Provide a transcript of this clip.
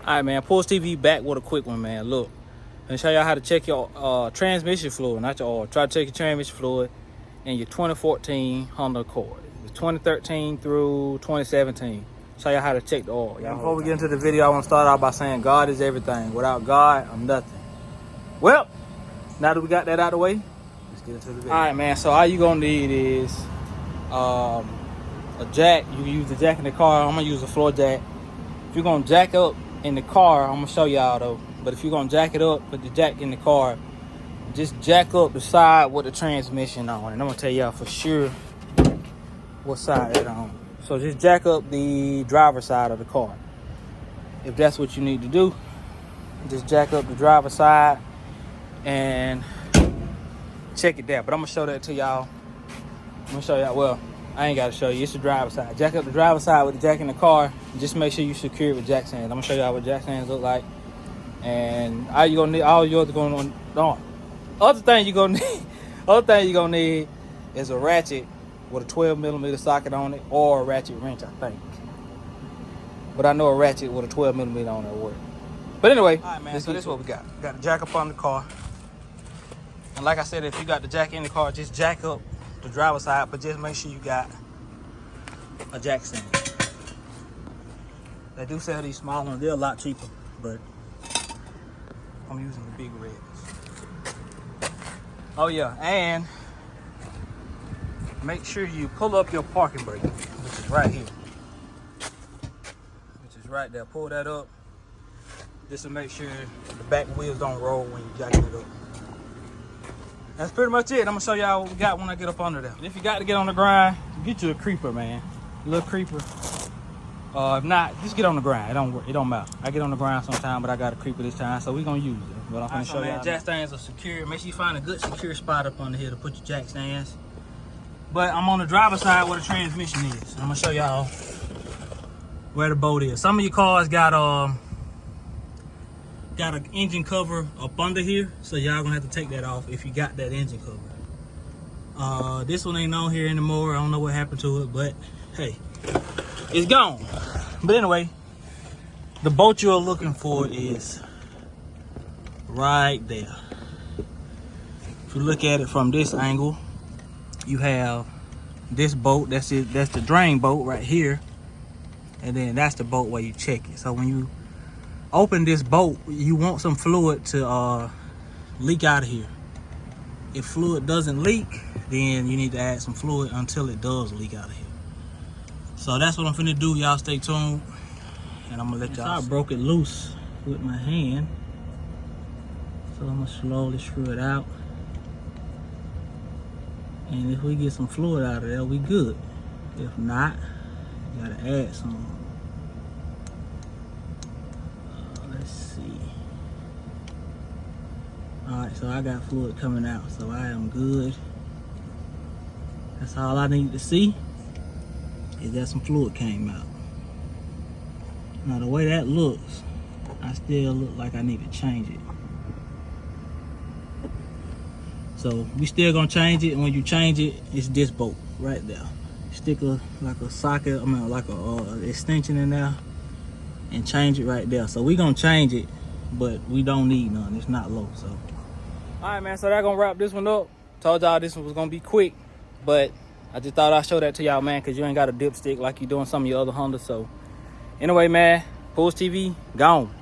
All right, man, Pulse TV back with a quick one, man. Look, I'm gonna show y'all how to check your transmission fluid, not your oil. Try to check your transmission fluid in your 2014 Honda Accord. It's 2013 through 2017. Show y'all how to check the oil. Before we get into the video, I want to start out by saying God is everything. Without God, I'm nothing. Well, now that we got that out of the way, let's get into the video. All right, man, so all you gonna need is a jack. You can use the jack in the car. I'm gonna use a floor jack. If you're gonna jack up in the car, I'm gonna show y'all though, but if you're gonna jack it up, put the jack in the car, just jack up the side with the transmission on, and I'm gonna tell y'all for sure what side it's on. So just jack up the driver's side of the car. If that's what you need to do, just jack up the driver's side and check it there. But I'm gonna show that to y'all. I'm gonna show y'all, well, I ain't gotta show you, it's the driver's side. Jack up the driver's side with the jack in the car. Just make sure you secure it with jack stands. I'm gonna show y'all what jack stands look like. And all you gonna need, all yours going on. Other thing you're gonna need is a ratchet with a 12mm socket on it, or a ratchet wrench, I think. But I know a ratchet with a 12mm on it will work. But anyway, all right, man, so this is what we got. We got the jack up on the car. And like I said, if you got the jack in the car, just jack up the driver's side, but just make sure you got a jack stand. They do sell these small ones, they're a lot cheaper, but I'm using the big reds. Oh yeah, and make sure you pull up your parking brake, which is right here. Which is right there. Pull that up. Just to make sure the back wheels don't roll when you're jacking it up. That's pretty much it. I'm gonna show y'all what we got when I get up under there. If you got to get on the grind, get you a creeper, man. A little creeper. If not, just get on the grind. It don't matter. I get on the grind sometime, but I got a creeper this time, so we're gonna use it. But I'm gonna show y'all. Jack stands are secure. Make sure you find a good secure spot up under here to put your jack stands. But I'm on the driver's side where the transmission is. I'm gonna show y'all where the bolt is. Some of your cars got an engine cover up under here, so y'all gonna have to take that off if you got that engine cover. This one ain't on here anymore. I don't know what happened to it, but hey, it's gone. But anyway, the bolt you're looking for is right there. If you look at it from this angle, you have this bolt. That's it. That's the drain bolt right here, and then that's the bolt where you check it. So when you open this bolt, you want some fluid to leak out of here. If fluid doesn't leak, then you need to add some fluid until it does leak out of here. So that's what I'm finna do. Y'all stay tuned, and I'm gonna let y'all. I broke it loose with my hand, so I'm gonna slowly screw it out. And if we get some fluid out of there, we good. If not, you gotta add some. Let's see. Alright, so I got fluid coming out, so I am good. That's all I need to see, is that some fluid came out. Now the way that looks, I still look like I need to change it. So we still gonna change it, and when you change it, it's this bolt right there. Stick like a socket, like a extension in there, and change it right there. So we gonna change it, but we don't need none. It's not low. So all right, man, so that's gonna wrap this one up. Told y'all this one was gonna be quick, but I just thought I'd show that to y'all, man, because you ain't got a dipstick like you doing some of your other Hondas. So anyway, man, Pulse TV gone.